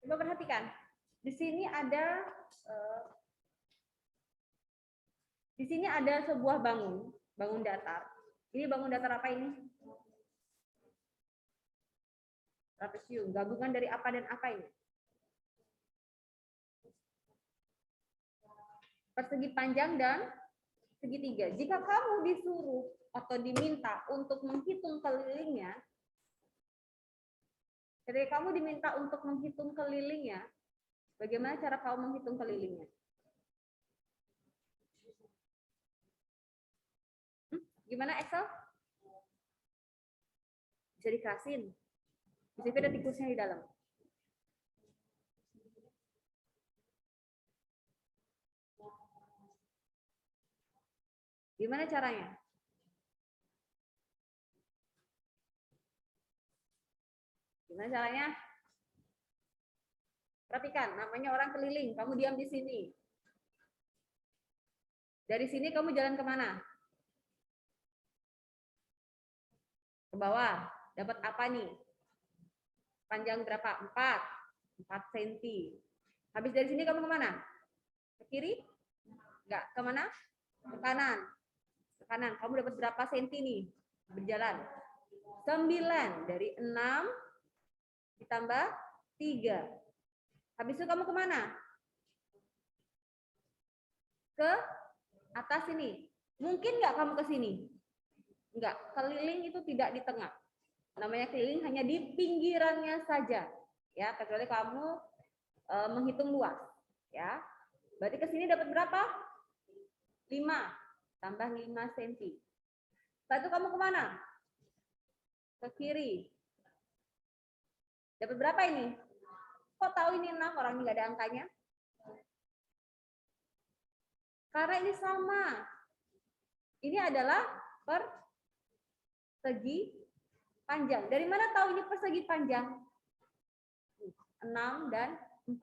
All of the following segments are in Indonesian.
Coba perhatikan. Di sini ada sebuah bangun datar. Ini bangun datar apa ini? Trapesium. Gabungan dari apa dan apa ini? Persegi panjang dan segitiga. Jika kamu disuruh atau diminta untuk menghitung kelilingnya, ketika kamu diminta untuk menghitung kelilingnya, bagaimana cara kamu menghitung kelilingnya? Gimana Excel? Bisa dikerasin. Di situ ada tikusnya di dalam. Gimana caranya? Gimana caranya? Perhatikan, namanya orang keliling. Kamu diam di sini. Dari sini kamu jalan kemana? Ke bawah. Dapat apa nih? Panjang berapa? 4 cm. Habis dari sini kamu kemana? Ke kiri? Enggak. Kemana? Ke kanan. Ke kanan. Kamu dapat berapa senti nih? Berjalan. 9. Dari 6 ditambah 3. Habis itu kamu kemana? Ke atas sini. Mungkin nggak kamu ke sini? Enggak. Keliling itu tidak di tengah. Namanya keliling hanya di pinggirannya saja. Ya, kecuali kamu menghitung luas. Ya. Berarti ke sini dapat berapa? 5. Tambah 5 cm. Setelah itu kamu kemana? Ke kiri. Dapat berapa ini? Kok tahu ini 6? Orang ini nggak ada angkanya. Karena ini sama. Ini adalah persegi panjang. Dari mana tahu ini persegi panjang? 6 dan 4.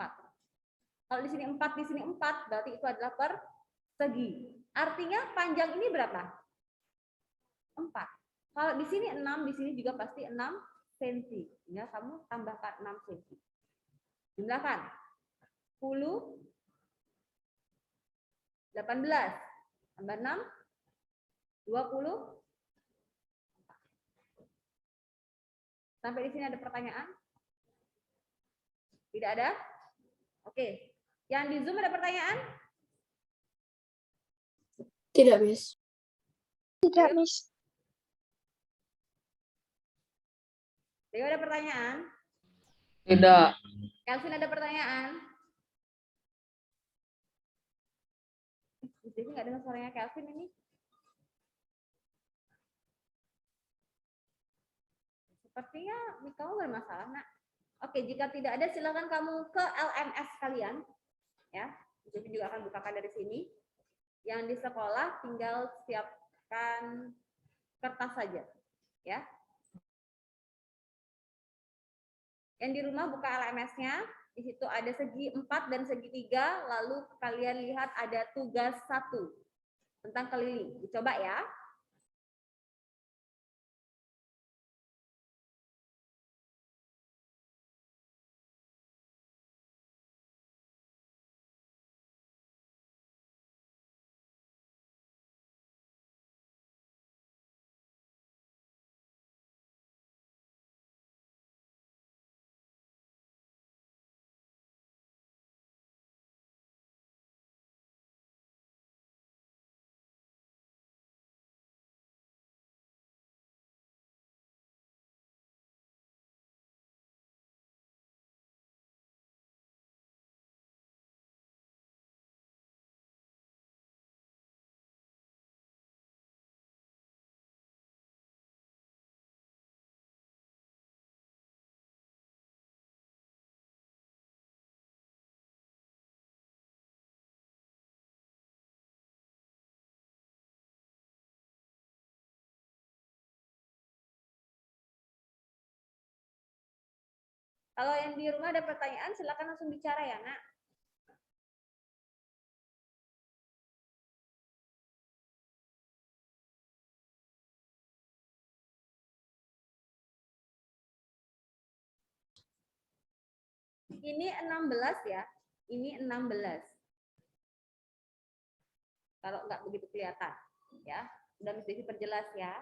Kalau di sini 4, di sini 4, berarti itu adalah persegi. Artinya panjang ini berapa? 4. Kalau di sini 6, di sini juga pasti 6 cm. Ya, kamu tambahkan 6 cm. Jumlahkan. 10, 18, tambah 6, 20. Sampai di sini ada pertanyaan? Tidak ada? Oke. Yang di Zoom ada pertanyaan? Tidak, Miss. Tidak, Miss. Dewa ada pertanyaan? Tidak. Kelvin ada pertanyaan? Jadi nggak dengar suaranya Kelvin ini? Sepertinya kamu bermasalah, nak. Oke, jika tidak ada silakan kamu ke LMS kalian. Ya, jadi juga akan bukakan dari sini. Yang di sekolah tinggal siapkan kertas saja, ya. Yang di rumah buka LMS-nya, di situ ada segi 4 dan segi 3, lalu kalian lihat ada tugas 1 tentang keliling. Dicoba ya. Kalau yang di rumah ada pertanyaan, silakan langsung bicara ya, nak. Ini 16 ya. Ini 16. Kalau nggak begitu kelihatan. Ya. Udah Miss Devi perjelas ya.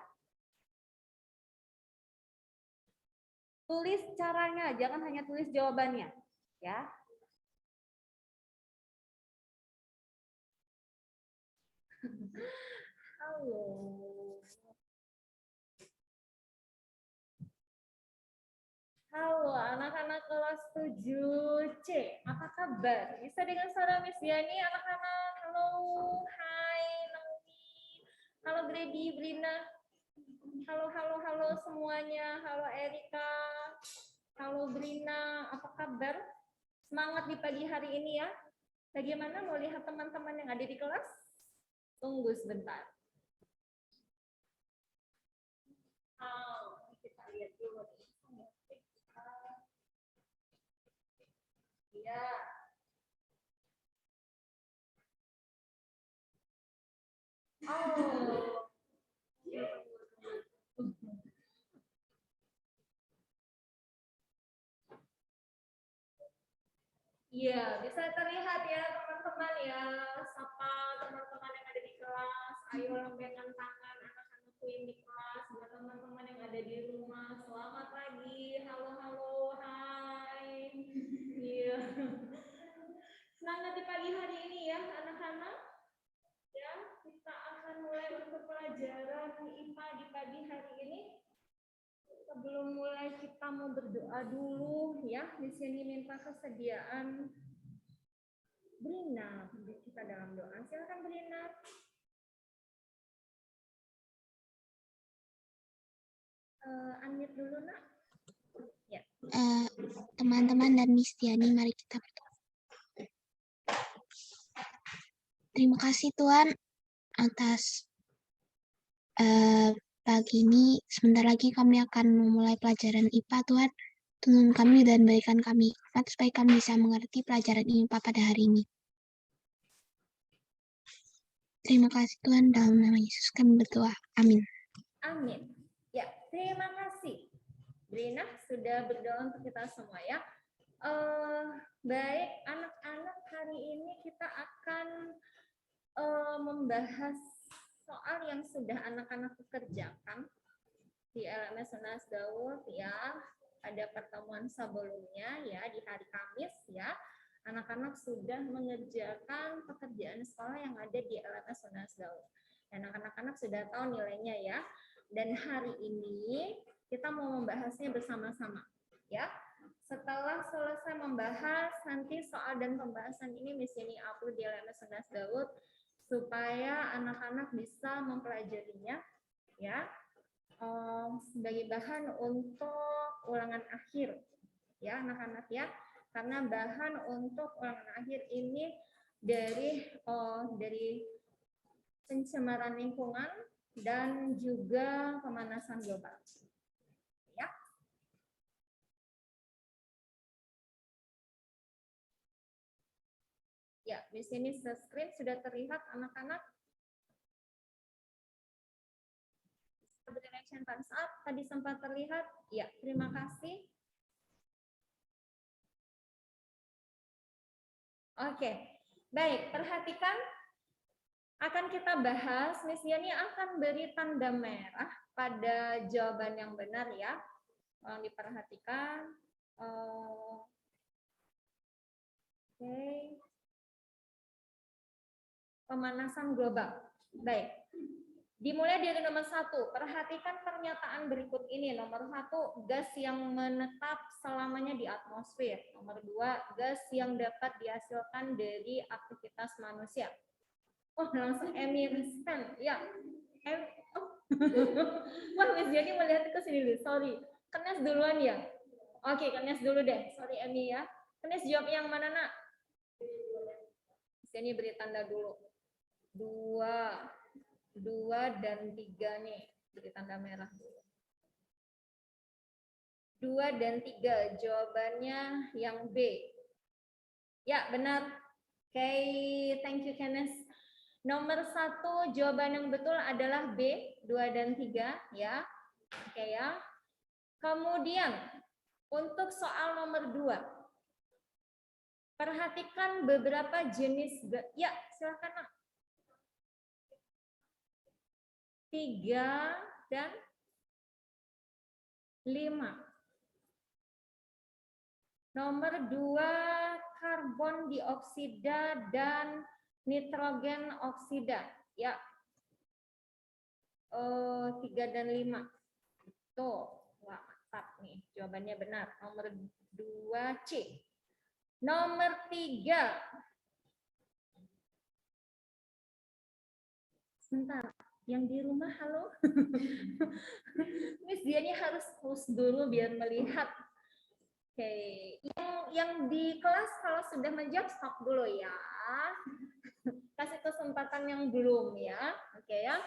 Tulis caranya, jangan hanya tulis jawabannya. Ya. Halo. Halo anak-anak kelas 7C, apa kabar? Bisa dengan suara Miss Yani, anak-anak? Halo, hai, Naomi. Halo Grady, Brina. Halo semuanya. Halo Erika. Halo Brina, apa kabar? Semangat di pagi hari ini ya. Bagaimana mau lihat teman-teman yang ada di kelas? Tunggu sebentar. Kita lihat dulu. Ya. Oh. Iya, bisa terlihat ya teman-teman ya. Sapa teman-teman yang ada di kelas. Ayo lambaikan tangan anak-anakku yang di kelas. Buat teman-teman yang ada di rumah. Selamat pagi. Halo, hai. Iya. Semangat di pagi hari ini ya anak-anak. Ya, kita akan mulai untuk pelajaran IPA di pagi hari ini. Sebelum mulai kita mau berdoa dulu ya. Di sini minta kesediaan Brina, kita dalam doa. Silakan Brina. Unmute dulu nak. Ya. Teman-teman dan Miss Diani, mari kita berdoa. Terima kasih Tuhan atas pagi ini. Sebentar lagi kami akan memulai pelajaran IPA Tuhan. Tuntun kami dan berikan kami hikmat supaya kami bisa mengerti pelajaran IPA pada hari ini. Terima kasih Tuhan, dalam nama Yesus kami berdoa. Amin. Amin. Ya, terima kasih. Brina sudah berdoa untuk kita semua ya. Baik, anak-anak, hari ini kita akan membahas soal yang sudah anak-anak kerjakan di LMS Unas Daud ya. Ada pertemuan sebelumnya ya di hari Kamis ya. Anak-anak sudah mengerjakan pekerjaan sekolah yang ada di LMS Unas Daud. Dan anak-anak sudah tahu nilainya ya. Dan hari ini kita mau membahasnya bersama-sama ya. Setelah selesai membahas, nanti soal dan pembahasan ini Miss Yani upload di LMS Unas Daud supaya anak-anak bisa mempelajarinya ya. Sebagai bahan untuk ulangan akhir ya anak-anak ya, karena bahan untuk ulangan akhir ini dari pencemaran lingkungan dan juga pemanasan global ya. Ya, di sini screen sudah terlihat anak-anak. Action thumbs up tadi sempat terlihat. Ya, terima kasih. Oke, baik. Perhatikan, akan kita bahas. Miss Yani akan beri tanda merah pada jawaban yang benar ya. Tolong diperhatikan. Oke. Pemanasan global. Baik. Dimulai dari nomor 1, perhatikan pernyataan berikut ini. Nomor 1, gas yang menetap selamanya di atmosfer. Nomor 2, gas yang dapat dihasilkan dari aktivitas manusia. Oh, langsung Emi respon. Ya. Wah, Miss Yani melihat ke sini dulu. Sorry. Kenes duluan ya? Oke, Kenes dulu deh. Sorry Emi ya. Kenes jawab yang mana, Nak? Miss Yani beri tanda dulu. 2 dan 3 nih, beri tanda merah dulu. 2 dan 3, jawabannya yang B. Ya, benar. Oke, thank you Kenneth. Nomor 1, jawaban yang betul adalah B, 2 dan 3 ya. Oke ya. Kemudian, untuk soal nomor 2. Perhatikan beberapa jenis. Ya, silakan Nak. 3 dan 5. Nomor 2, karbon dioksida dan nitrogen oksida. Ya. 3 dan 5. Tuh, wah mantap nih. Jawabannya benar. Nomor 2 C. Nomor 3. Sebentar, yang di rumah halo. Miss Diani harus push dulu biar melihat. Oke, yang di kelas kalau sudah menjawab stop dulu ya. Kasih kesempatan yang belum ya. Oke ya.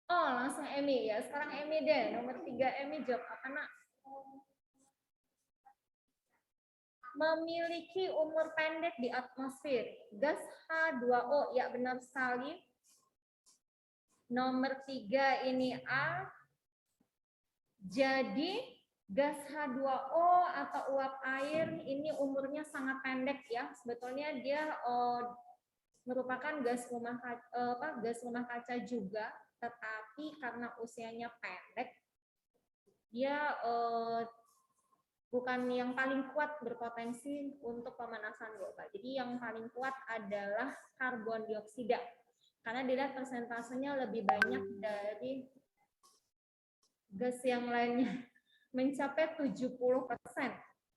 Oh, langsung Emi ya. Sekarang Emi deh. Nomor 3 Emi jawab apa Nak? Memiliki umur pendek di atmosfer. Gas H2O. Ya, benar sekali. Nomor 3 ini A. Jadi gas H2O atau uap air ini umurnya sangat pendek ya. Sebetulnya dia merupakan gas rumah kaca juga, tetapi karena usianya pendek, dia bukan yang paling kuat berpotensi untuk pemanasan global. Jadi yang paling kuat adalah karbon dioksida. Karena dilihat persentasenya lebih banyak dari gas yang lainnya, mencapai 70%.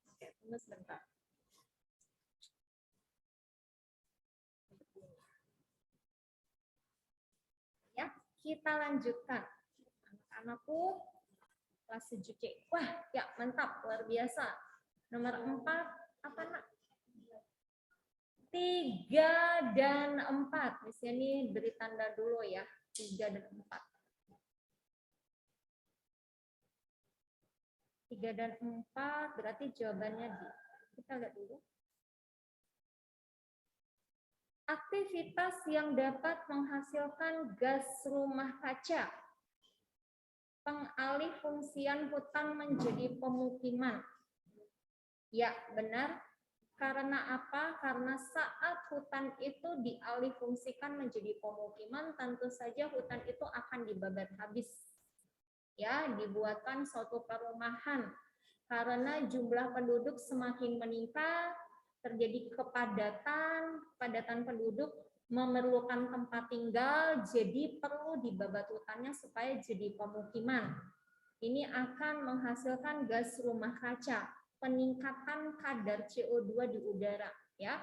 Oke, tunggu sebentar. Ya, kita lanjutkan. Anak-anakku kelas 7C. Wah, ya mantap, luar biasa. Nomor 4, apa Nak? 3 dan 4. Di sini beri tanda dulu ya, 3 dan 4. 3 dan 4 berarti jawabannya D. Kita lihat dulu. Aktivitas yang dapat menghasilkan gas rumah kaca. Pengalih fungsian hutan menjadi pemukiman. Ya, benar. Karena apa? Karena saat hutan itu dialih fungsikan menjadi pemukiman, tentu saja hutan itu akan dibabat habis. Ya, dibuatkan suatu perumahan. Karena jumlah penduduk semakin meningkat, terjadi kepadatan penduduk, memerlukan tempat tinggal, jadi perlu dibabat hutannya supaya jadi pemukiman. Ini akan menghasilkan gas rumah kaca, peningkatan kadar CO2 di udara, ya.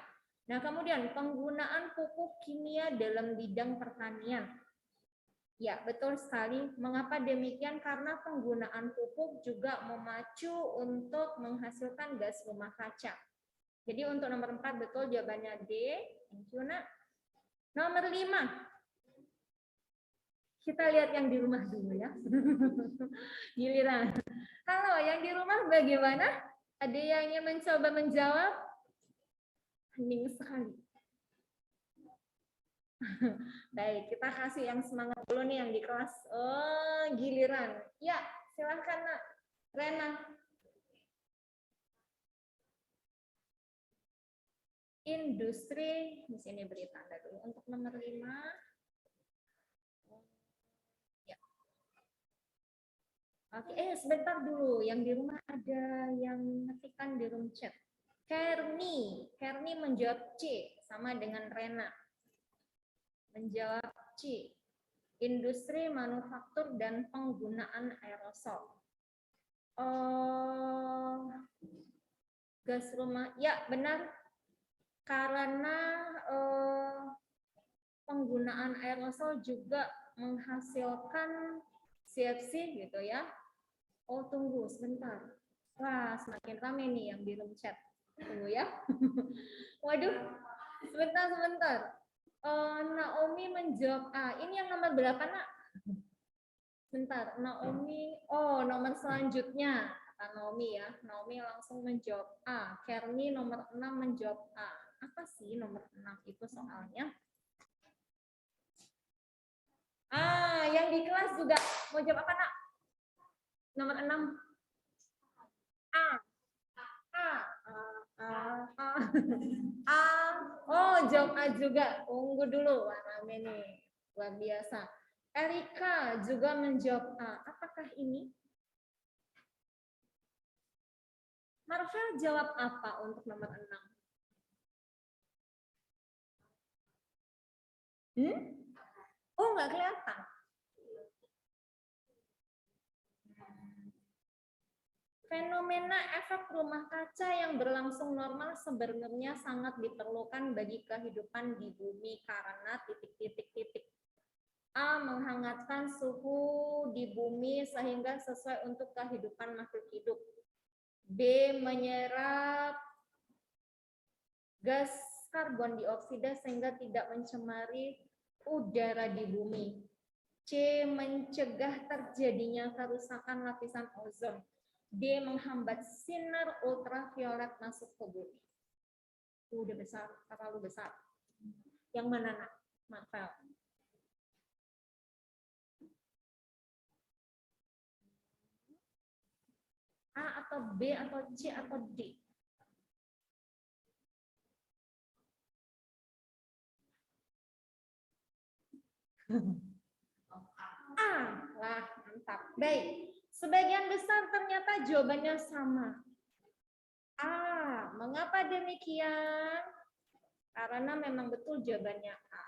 Nah, kemudian penggunaan pupuk kimia dalam bidang pertanian. Ya, betul sekali. Mengapa demikian? Karena penggunaan pupuk juga memacu untuk menghasilkan gas rumah kaca. Jadi untuk nomor 4 betul jawabannya D. Thank you, Nak. Nomor 5. Kita lihat yang di rumah dulu ya. Giliran. Halo, yang di rumah bagaimana? Ada yang ingin mencoba menjawab? Hening sekali. Baik, kita kasih yang semangat dulu nih yang di kelas. Oh, giliran. Ya, silahkan Nak. Rena. Industri, di sini beri tanda dulu untuk nomor 5. Ya. Oke, sebentar dulu. Yang di rumah ada yang ngetikkan di room chat. Kerni menjawab C, sama dengan Rena. Menjawab C. Industri, manufaktur, dan penggunaan aerosol. Gas rumah, ya benar. Karena penggunaan aerosol juga menghasilkan CFC gitu ya. Oh, tunggu sebentar. Wah, semakin ramai nih yang di room chat. Tunggu ya. Waduh, sebentar. Naomi menjawab A. Ini yang nomor berapa, Nak? Bentar, Naomi. Oh, nomor selanjutnya. Kata Naomi ya. Naomi langsung menjawab A. Kerni nomor 6 menjawab A. Apa sih nomor 6 itu soalnya? Yang di kelas juga mau jawab apa, Nak? Nomor 6. A. A. Oh, jawab A juga. Tunggu dulu. Wah, rame nih. Luar biasa. Erika juga menjawab A. Apakah ini? Marvel jawab apa untuk nomor 6? Oh, nggak kelihatan. Fenomena efek rumah kaca yang berlangsung normal sebenarnya sangat diperlukan bagi kehidupan di bumi karena titik-titik-titik. A. Menghangatkan suhu di bumi sehingga sesuai untuk kehidupan makhluk hidup. B. Menyerap gas karbon dioksida sehingga tidak mencemari udara di bumi. C. Mencegah terjadinya kerusakan lapisan ozon. D. Menghambat sinar ultraviolet masuk ke bumi. Udah besar, terlalu besar. Yang mana, Nak? Marvel. A atau B atau C atau D? A. Lah, mantap. Baik. Sebagian besar ternyata jawabannya sama. A. Mengapa demikian? Karena memang betul jawabannya A.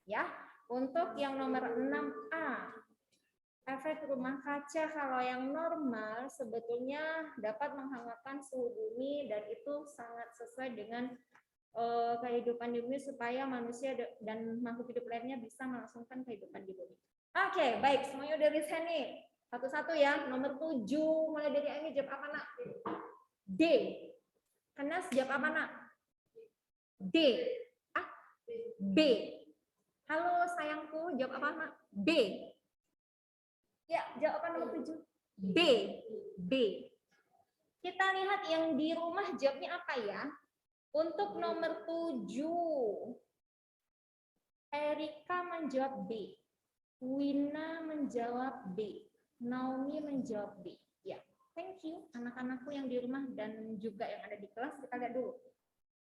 Ya, untuk yang nomor 6A. Efek rumah kaca kalau yang normal sebetulnya dapat menghangatkan suhu bumi dan itu sangat sesuai dengan kehidupan di bumi supaya manusia dan makhluk hidup lainnya bisa melangsungkan kehidupan di bumi. Oke, baik. Semuanya udah resign nih. Satu-satu ya. Nomor 7, mulai dari ini jawab apa, Nak? D. Kenas jawab apa, Nak? D. A. B. Halo sayangku, jawab apa, Nak? B. Ya, jawaban nomor 7. B. B. Kita lihat yang di rumah jawabnya apa ya? Untuk nomor 7. Erika menjawab B. Wina menjawab B. Naomi menjawab B. Ya, thank you anak-anakku yang di rumah dan juga yang ada di kelas. Kita lihat dulu.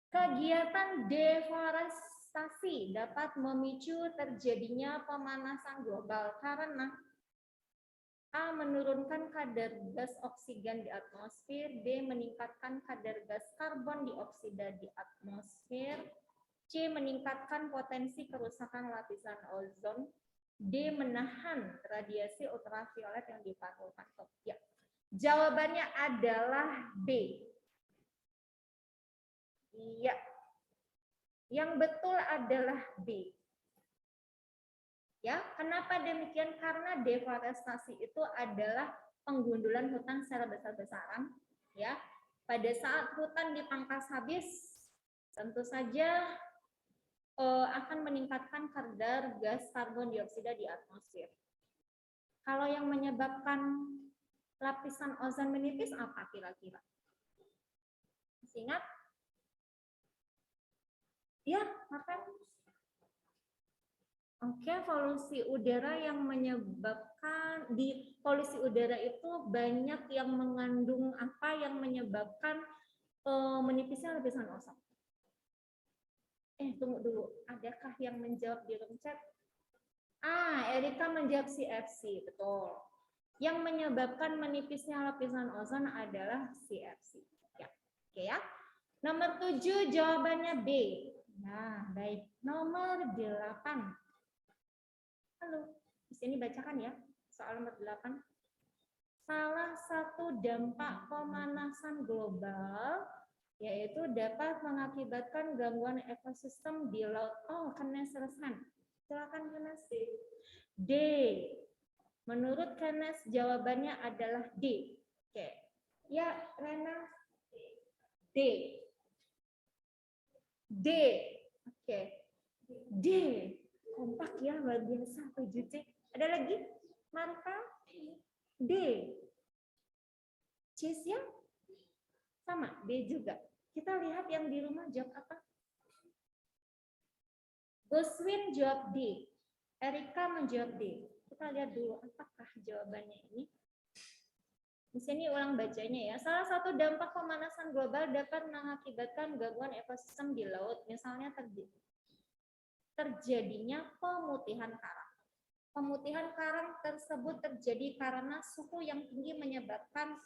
Kegiatan deforestasi dapat memicu terjadinya pemanasan global karena A. Menurunkan kadar gas oksigen di atmosfer. B. Meningkatkan kadar gas karbon dioksida di atmosfer. C. Meningkatkan potensi kerusakan lapisan ozon. D. Menahan radiasi ultraviolet yang dipantulkan. Ya. Jawabannya adalah B. Iya. Yang betul adalah B. Ya, kenapa demikian? Karena deforestasi itu adalah penggundulan hutan secara besar-besaran, ya. Pada saat hutan dipangkas habis, tentu saja akan meningkatkan kadar gas karbon dioksida di atmosfer. Kalau yang menyebabkan lapisan ozon menipis apa kira-kira? Masih ingat? Ya, apa? Oke, polusi udara yang menyebabkan di polusi udara itu banyak yang mengandung apa yang menyebabkan menipisnya lapisan ozon. Tunggu dulu, adakah yang menjawab di room chat? Erika menjawab CFC, betul. Yang menyebabkan menipisnya lapisan ozon adalah CFC. Ya. Oke ya. Nomor 7 jawabannya B. Nah, baik. Nomor 8. Halo, di sini bacakan ya. Soal nomor 8. Salah satu dampak pemanasan global yaitu dapat mengakibatkan gangguan ekosistem di laut. Oh, Kenes Reshan. Silakan Kenes. D. Menurut Kenes jawabannya adalah D. Oke. Ya, Rena. D. D. Oke. D. Kompak ya, luar biasa. 7C. Ada lagi? Marka? D. Cis ya? Sama, D juga. Kita lihat yang di rumah jawab apa? Goswin jawab D. Erika menjawab D. Kita lihat dulu apakah jawabannya ini. Di sini ulang bacanya ya. Salah satu dampak pemanasan global dapat mengakibatkan gangguan ekosistem di laut, misalnya terjadinya pemutihan karang. Pemutihan karang tersebut terjadi karena suhu yang tinggi menyebabkan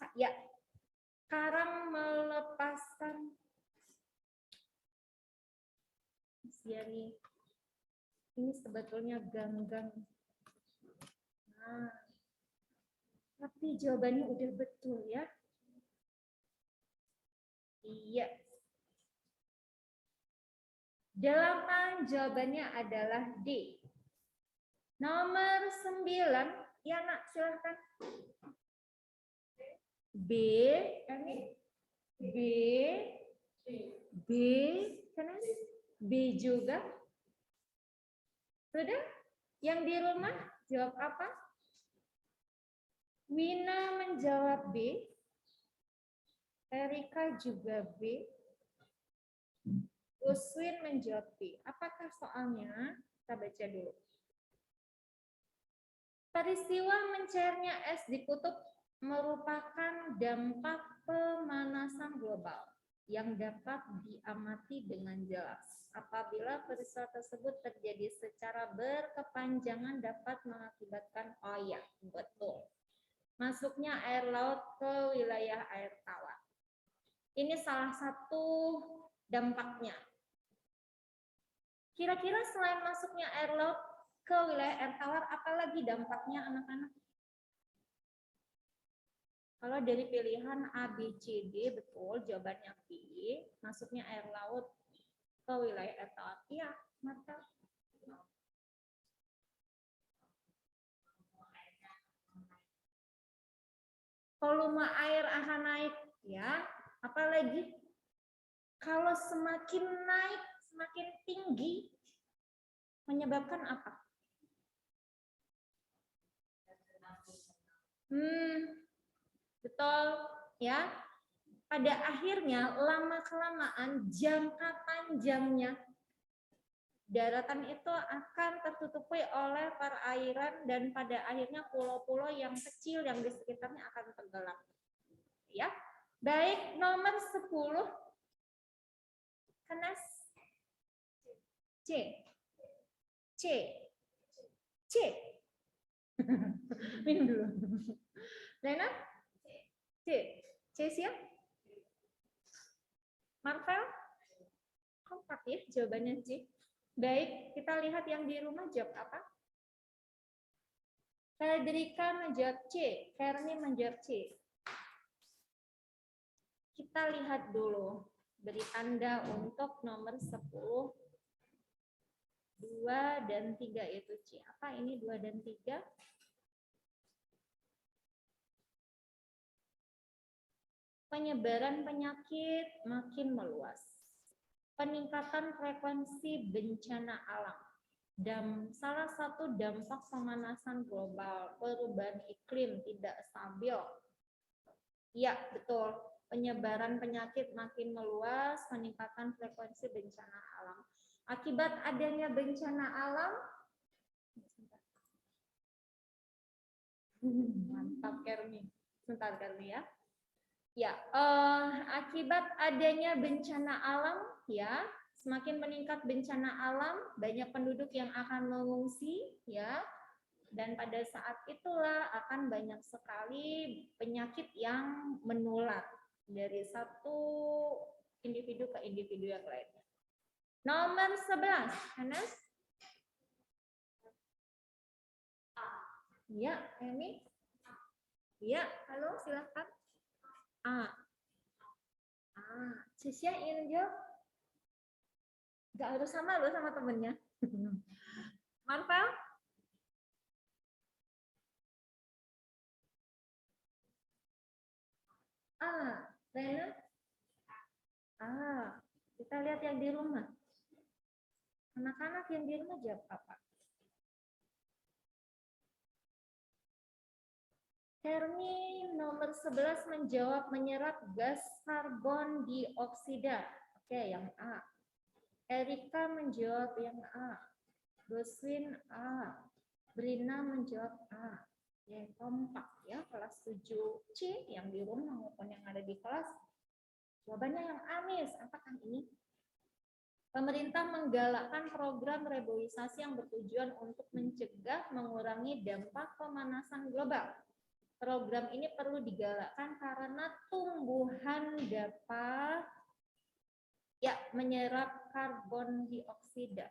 karang melepaskan ini sebetulnya ganggang. Nah, tapi jawabannya udah betul ya. Iya. 8 jawabannya adalah D. Nomor 9, ya nak silahkan. B, ini B, sana B juga. Sudah? Yang di rumah jawab apa? Wina menjawab B. Erika juga B. Uswin menjawab B. Apakah soalnya? Kita baca dulu. Peristiwa mencairnya es di kutub merupakan dampak pemanasan global yang dapat diamati dengan jelas. Apabila peristiwa tersebut terjadi secara berkepanjangan dapat mengakibatkan betul. Masuknya air laut ke wilayah air tawar. Ini salah satu dampaknya. Kira-kira selain masuknya air laut ke wilayah air tawar, apalagi dampaknya anak-anak? Kalau dari pilihan A, B, C, D, betul jawabannya B. Masuknya air laut ke wilayah air tawar. Iya, Marta. Volume air akan naik, ya. Apalagi kalau semakin naik, semakin tinggi, menyebabkan apa? Betul, ya. Pada akhirnya lama-kelamaan jangka panjangnya daratan itu akan tertutupi oleh perairan dan pada akhirnya pulau-pulau yang kecil yang di sekitarnya akan tenggelam. Ya. Baik, nomor 10. Kenas. C. C. C. Minum dulu. Lena? C. C siap? Marvel? Kompak ya jawabannya C. Baik, kita lihat yang di rumah jawab apa? Fedrika menjawab C, Fermi menjawab C. Kita lihat dulu, beri tanda untuk nomor 10, 2 dan 3 itu C. Apa ini 2 dan 3? Penyebaran penyakit makin meluas. Peningkatan frekuensi bencana alam. Dan salah satu dampak pemanasan global, perubahan iklim tidak stabil. Ya, betul. Penyebaran penyakit makin meluas, peningkatan frekuensi bencana alam. Akibat adanya bencana alam, mantap Kermi. Sebentar Kermi ya. Ya, akibat adanya bencana alam, ya, semakin meningkat bencana alam, banyak penduduk yang akan mengungsi, ya, dan pada saat itulah akan banyak sekali penyakit yang menular dari satu individu ke individu yang lainnya. Nomor 11, Anas. Ya, Emi. Ya, halo, silakan. Cisya ingin jawab? Gak harus sama loh sama temennya. Marvel? Rena? Kita lihat yang di rumah. Anak-anak yang di rumah jawab apa? Hermi nomor 11 menjawab menyerap gas karbon dioksida. Oke, yang A. Erika menjawab yang A. Goswin A. Brina menjawab A. Ya, kompak ya, kelas 7C yang di rumah maupun yang ada di kelas. Jawabannya yang amis, apakah ini? Pemerintah menggalakkan program reboisasi yang bertujuan untuk mencegah mengurangi dampak pemanasan global. Program ini perlu digalakkan karena tumbuhan dapat ya menyerap karbon dioksida.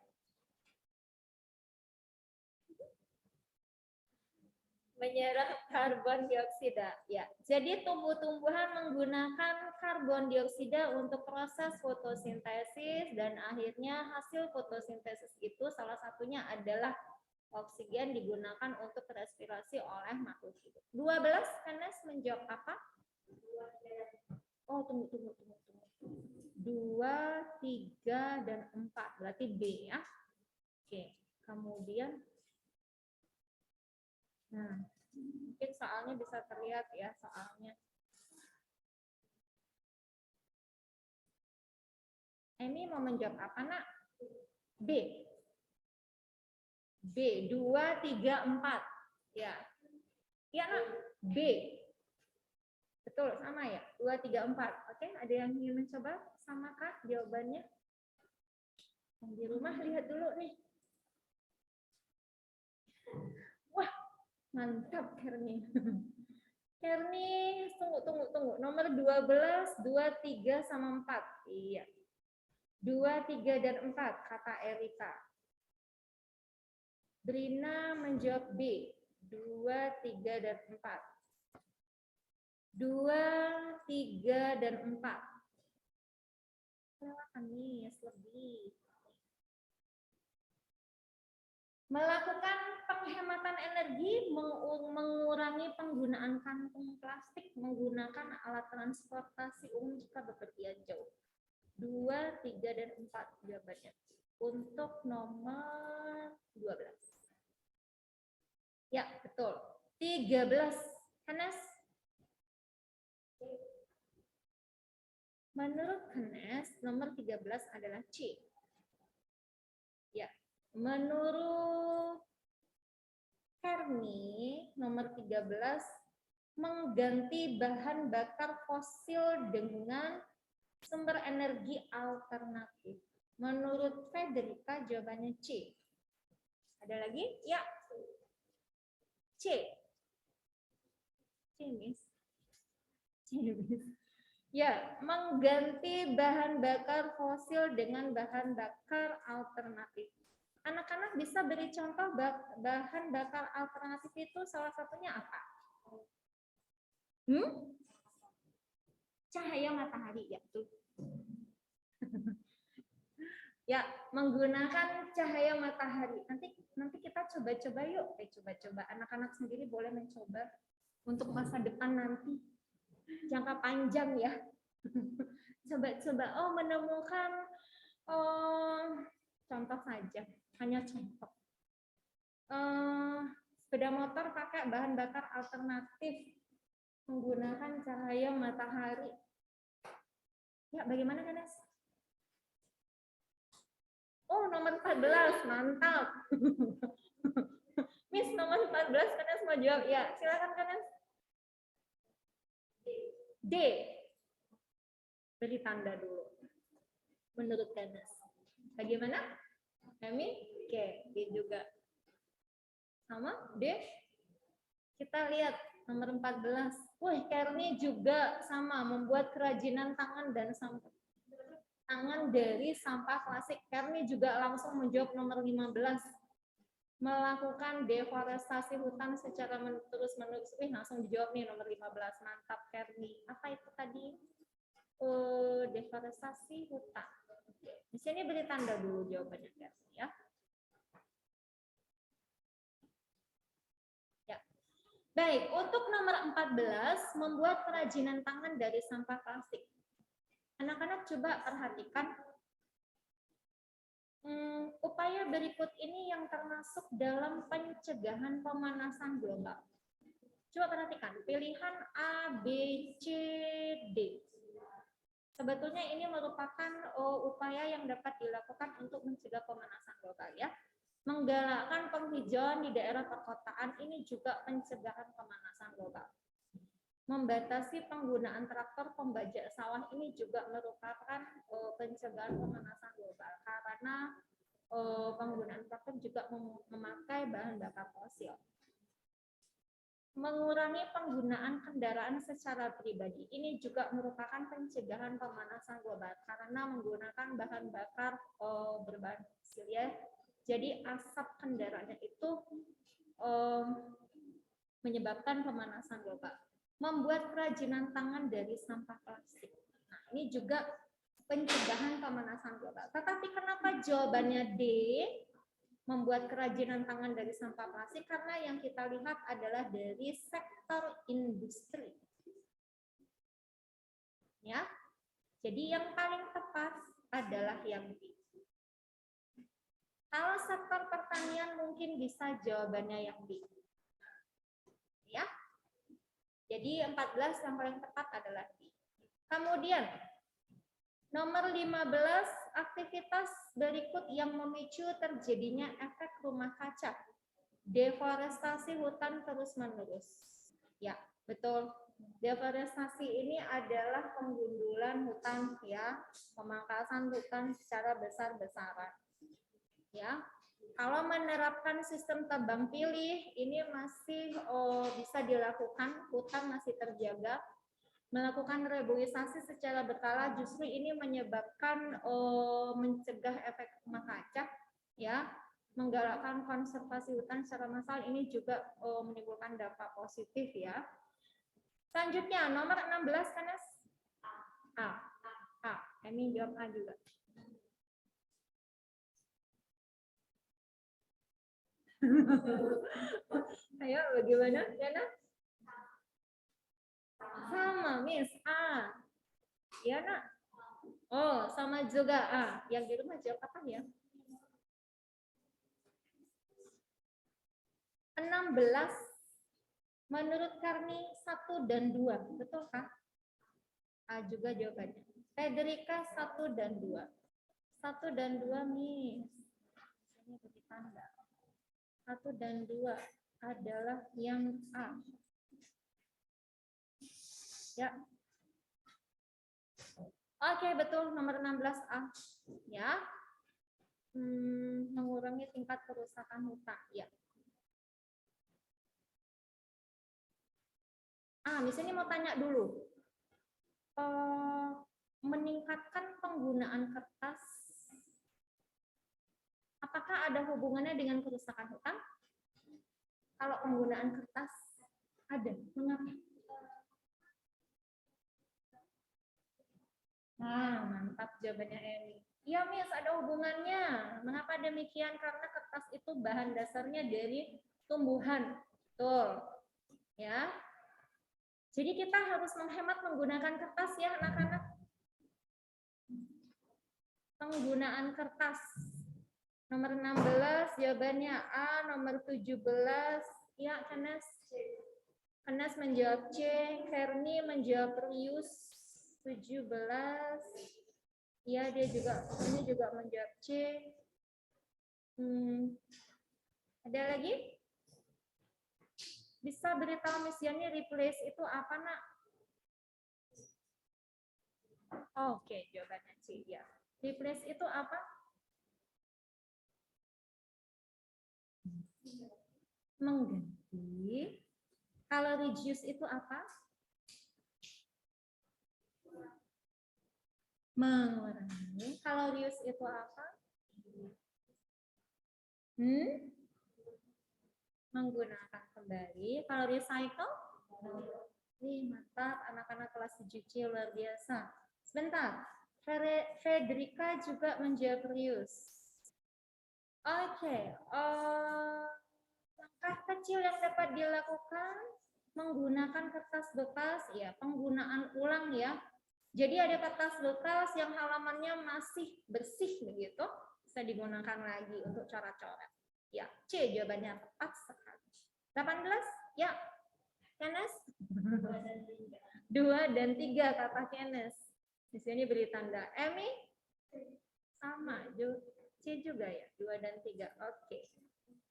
Menyerap karbon dioksida. Ya, jadi tumbuh-tumbuhan menggunakan karbon dioksida untuk proses fotosintesis dan akhirnya hasil fotosintesis itu salah satunya adalah oksigen digunakan untuk respirasi oleh makhluk hidup. 12 Kanas menjawab apa? Oh, tunggu. 2, 3 dan 4 berarti B ya. Oke, kemudian nah, mungkin soalnya bisa terlihat ya soalnya. Emi mau menjawab apa, Nak? B. B, 2, 3, 4. Ya. Ya, Nak. B. Betul, sama ya? 2, 3, 4. Oke, ada yang ingin mencoba? Samakah jawabannya? Yang di rumah lihat dulu nih. Wah, mantap Herni. Herni, tunggu. Nomor 12, 2, 3 sama 4. Iya. 2, 3 dan 4 kata Erika. Brina menjawab B. 2, 3 dan 4. 2, 3 dan 4. Silakan nih, lebih. Melakukan penghematan energi, mengurangi penggunaan kantung plastik, menggunakan alat transportasi umum jika bepergian jauh. 2, 3, dan 4 jawabannya. Untuk nomor 12. Ya, betul. 13. Hanes. Menurut Hanes, nomor 13 adalah C. Ya. Menurut Herni, nomor 13 mengganti bahan bakar fosil dengan sumber energi alternatif. Menurut Federica, jawabannya C. Ada lagi? Ya. C. C, Miss. Ya, mengganti bahan bakar fosil dengan bahan bakar alternatif. Anak-anak bisa beri contoh bahan bakar alternatif itu salah satunya apa? Cahaya matahari, ya tuh. Ya, menggunakan cahaya matahari. Nanti kita coba-coba yuk. Coba-coba. Anak-anak sendiri boleh mencoba untuk masa depan nanti. Jangka panjang ya. Coba-coba. Oh, menemukan contoh saja. Hanya contoh. Sepeda motor pakai bahan bakar alternatif menggunakan cahaya matahari. Ya, bagaimana, Ganes? Oh, nomor 14, mantap. Miss, nomor 14, Ganes mau jawab. Ya, silakan, Ganes. D. Beri tanda dulu. Menurut Ganes. Bagaimana? Emi? Oke, D juga. Sama, D. Kita lihat nomor 14. Wah, Kerni juga sama, membuat kerajinan tangan dan sampah. Tangan dari sampah plastik. Kerni juga langsung menjawab nomor 15. Melakukan deforestasi hutan secara terus-menerus. Langsung dijawab nih nomor 15. Mantap, Kerni. Apa itu tadi? Deforestasi hutan. Di sini beri tanda dulu jawabannya, Kerni ya. Baik, untuk nomor 14, membuat kerajinan tangan dari sampah plastik. Anak-anak coba perhatikan. Upaya berikut ini yang termasuk dalam pencegahan pemanasan global. Coba perhatikan, pilihan A, B, C, D. Sebetulnya ini merupakan upaya yang dapat dilakukan untuk mencegah pemanasan global ya. Menggalakkan penghijauan di daerah perkotaan ini juga pencegahan pemanasan global. Membatasi penggunaan traktor pembajak sawah ini juga merupakan pencegahan pemanasan global karena penggunaan traktor juga memakai bahan bakar fosil. Mengurangi penggunaan kendaraan secara pribadi ini juga merupakan pencegahan pemanasan global karena menggunakan bahan bakar berbahan fosil ya. Jadi asap kendaraannya itu menyebabkan pemanasan global. Membuat kerajinan tangan dari sampah plastik. Nah, ini juga pencegahan pemanasan global. Tetapi kenapa jawabannya D? Membuat kerajinan tangan dari sampah plastik karena yang kita lihat adalah dari sektor industri. Ya. Jadi yang paling tepat adalah yang B. Kalau sektor pertanian mungkin bisa jawabannya yang B. Ya. Jadi 14 yang paling tepat adalah B. Kemudian nomor 15, aktivitas berikut yang memicu terjadinya efek rumah kaca. Deforestasi hutan terus-menerus. Ya, betul. Deforestasi ini adalah penggundulan hutan ya, pemangkasan hutan secara besar-besaran. Ya, kalau menerapkan sistem tebang pilih ini masih bisa dilakukan, hutan masih terjaga. Melakukan reboisasi secara berkala justru ini menyebabkan mencegah efek rumah kaca, ya. Menggalakkan konservasi hutan secara massal ini juga menimbulkan dampak positif ya. Selanjutnya nomor 16 Kanas. A. Kami jawab A juga. Ayo, bagaimana, Yana? Sama, Miss. A. Ya, nak? Oh, sama juga A. Yang di rumah jawab apa ya? 16. Menurut Karni 1 dan 2. Betulkah? A juga jawabannya. Federica 1 dan 2. 1 dan 2, Miss. Ini beri tanda. 1 dan 2 adalah yang A. Ya. Oke, betul nomor 16A. Ya. Mengurangi tingkat kerusakan hutan. Ya. Miss ini mau tanya dulu. Meningkatkan penggunaan kertas, apakah ada hubungannya dengan kerusakan hutan? Kalau penggunaan kertas ada, mengapa? Mantap jawabannya Emi. Iya, Miss, ada hubungannya. Mengapa demikian? Karena kertas itu bahan dasarnya dari tumbuhan. Betul. Ya. Jadi kita harus menghemat menggunakan kertas ya, anak-anak. Penggunaan kertas. Nomor 16 jawabannya A, nomor 17 ya, Kanas. Kanas menjawab C, Herni menjawab Rius 17. Ya, dia juga ini juga menjawab C. Ada lagi? Bisa beritahu misiannya replace itu apa, nak? Oke, jawabannya C ya. Replace itu apa? Mengganti. Kalau reduce itu apa? Mengurangi. Kalau reuse itu apa? Menggunakan kembali. Kalau recycle? Mantap, anak-anak kelas 7C luar biasa. Sebentar, Federica juga menjawab reuse. Oke, langkah kecil yang dapat dilakukan menggunakan kertas bekas, ya penggunaan ulang ya. Jadi ada kertas bekas yang halamannya masih bersih begitu, bisa digunakan lagi untuk coret-coret. Ya, C jawabannya tepat sekali. 18, ya. Kenes? 2 dan 3 kata Kenes. Di sini beri tanda. Emi? Sama, C juga ya, 2 dan 3. Oke.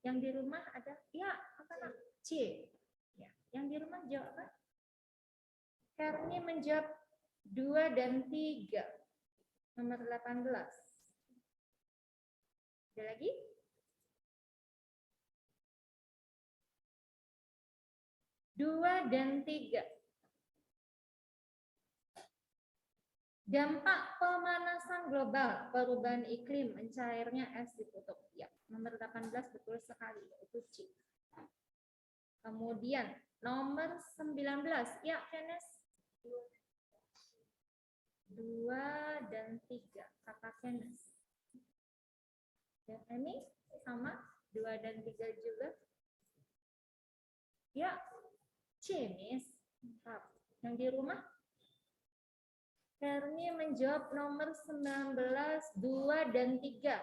Yang di rumah ada? Ya, apa nak? C. Ya. Yang di rumah jawab apa? Karni menjawab 2 dan 3. Nomor 18. Ada lagi? Dua dan 3. Dampak pemanasan global, perubahan iklim, mencairnya es di kutub. Ya, nomor 18 betul sekali, itu C. Kemudian nomor 19. Ya, Kenes. 2 dan 3. Kata Kenes. Ya, ini sama 2 dan 3 juga. Ya, C, Miss. Mantap. Yang di rumah? Herni menjawab nomor 19, 2 dan 3.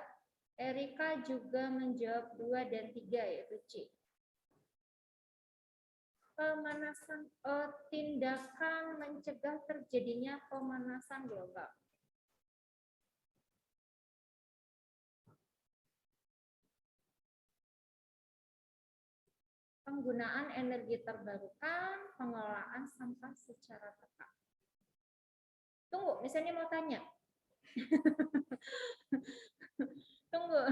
Erika juga menjawab 2 dan 3, yaitu C. Pemanasan, tindakan mencegah terjadinya pemanasan global. Penggunaan energi terbarukan, pengelolaan sampah secara tepat. Tunggu, misalnya mau tanya. Tunggu.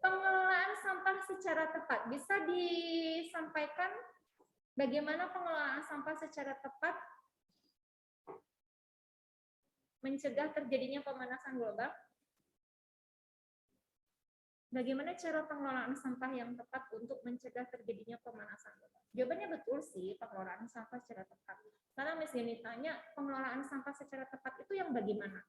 Pengelolaan sampah secara tepat bisa disampaikan bagaimana pengelolaan sampah secara tepat mencegah terjadinya pemanasan global? Bagaimana cara pengelolaan sampah yang tepat untuk mencegah terjadinya pemanasan global? Jawabannya betul sih, pengelolaan sampah secara tepat. Karena misalnya ditanya, pengelolaan sampah secara tepat itu yang bagaimana?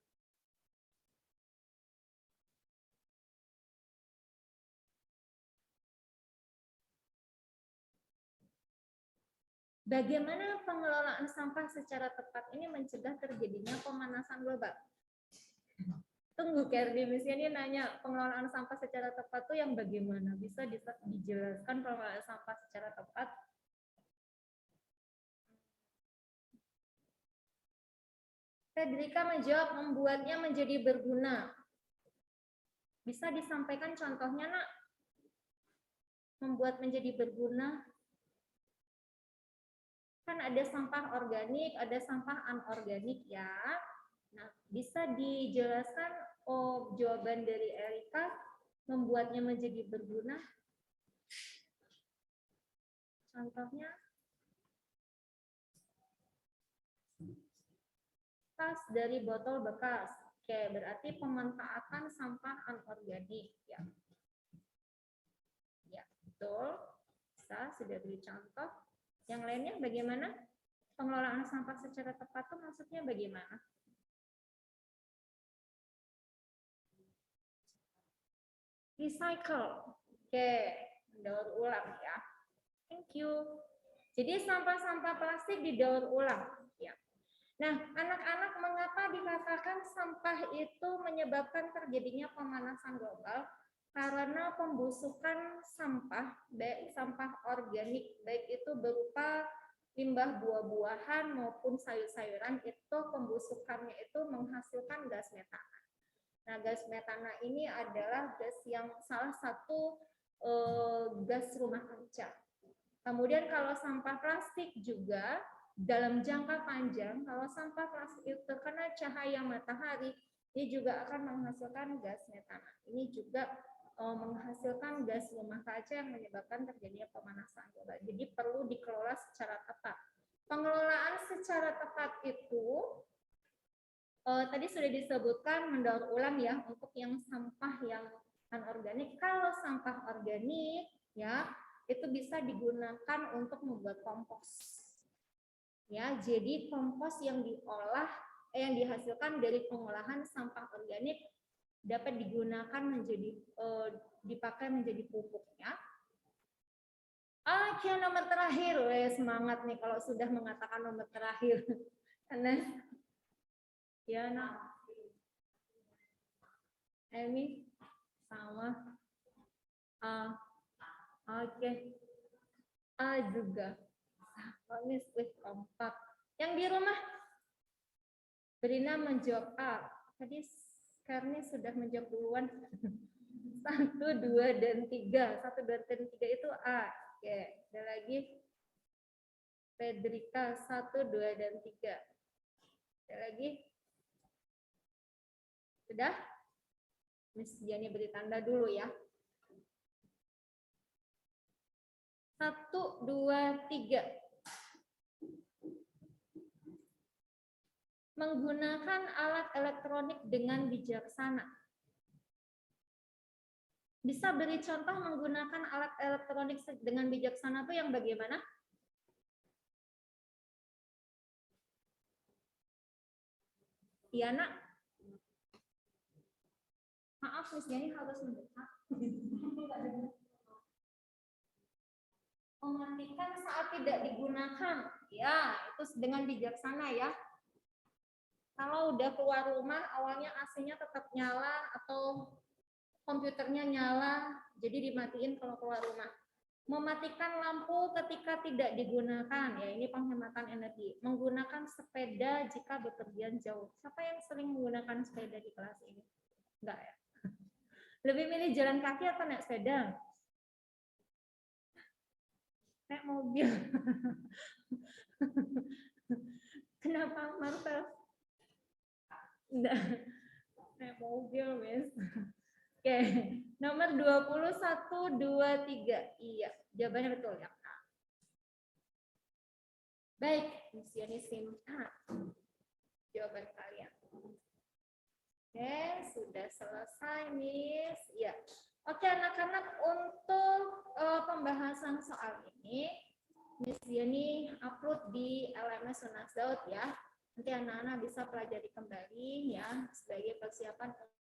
Bagaimana pengelolaan sampah secara tepat ini mencegah terjadinya pemanasan global? Tunggu, Kerdi, misalnya nanya pengelolaan sampah secara tepat itu yang bagaimana? Bisa dijelaskan pengelolaan sampah secara tepat? Fedrika menjawab membuatnya menjadi berguna. Bisa disampaikan contohnya, nak? Membuat menjadi berguna. Kan ada sampah organik, ada sampah anorganik ya. Nah, bisa dijelaskan jawaban dari Erika membuatnya menjadi berguna. Contohnya tas dari botol bekas. Oke, berarti pemanfaatan sampah anorganik ya. Ya, betul. Bisa sudah beri contoh. Yang lainnya bagaimana? Pengelolaan sampah secara tepat itu maksudnya bagaimana? Recycle. Oke, daur ulang ya. Thank you. Jadi sampah-sampah plastik didaur ulang ya. Nah, anak-anak, mengapa dikatakan sampah itu menyebabkan terjadinya pemanasan global? Karena pembusukan sampah, baik sampah organik, baik itu berupa limbah buah-buahan maupun sayur-sayuran, itu pembusukannya itu menghasilkan gas metana. Nah, gas metana ini adalah gas yang salah satu gas rumah kaca. Kemudian kalau sampah plastik juga dalam jangka panjang, kalau sampah plastik itu terkena cahaya matahari, dia juga akan menghasilkan gas metana. Ini juga menghasilkan gas rumah kaca yang menyebabkan terjadinya pemanasan global. Jadi perlu dikelola secara tepat. Pengelolaan secara tepat itu tadi sudah disebutkan mendaur ulang ya untuk yang sampah yang anorganik. Kalau sampah organik ya itu bisa digunakan untuk membuat kompos. Ya, jadi kompos yang diolah yang dihasilkan dari pengolahan sampah organik dapat digunakan menjadi dipakai menjadi pupuk ya. Oke, nomor terakhir, semangat nih kalau sudah mengatakan nomor terakhir. Karena ya, nak. Emi sama. Oke. A juga. Ini split kompak. Yang di rumah, Berina menjawab A. Tadi Karena sudah menjawab duluan. 1, 2, dan 3. 1, 2, dan 3 itu A. Oke, ada lagi. Fedrika 1, 2, dan 3. Ada lagi. Sudah? Miss Diani beri tanda dulu ya. 1, 2, 3. Menggunakan alat elektronik dengan bijaksana. Bisa beri contoh menggunakan alat elektronik dengan bijaksana itu yang bagaimana? Iya, Nak. Maaf, Miss Diani harus mendekat. Mematikan saat tidak digunakan. Ya, itu dengan bijaksana ya. Kalau udah keluar rumah, awalnya AC-nya tetap nyala atau komputernya nyala, jadi dimatiin kalau keluar rumah. Mematikan lampu ketika tidak digunakan, ya ini penghematan energi. Menggunakan sepeda jika bepergian jauh. Siapa yang sering menggunakan sepeda di kelas ini? Enggak ya? Lebih milih jalan kaki atau naik sepeda? Naik mobil. Kenapa Marvel? Enggak. Naik mobil, Miss. Oke, nomor 21, 23. Iya, jawabannya betul ya. Baik, Miss Yani simpan jawaban kalian. Oke, sudah selesai, Miss. Ya. Oke, anak-anak, untuk pembahasan soal ini, Miss Yani upload di LMS Sunas Daud ya. Nanti anak-anak bisa pelajari kembali ya sebagai persiapan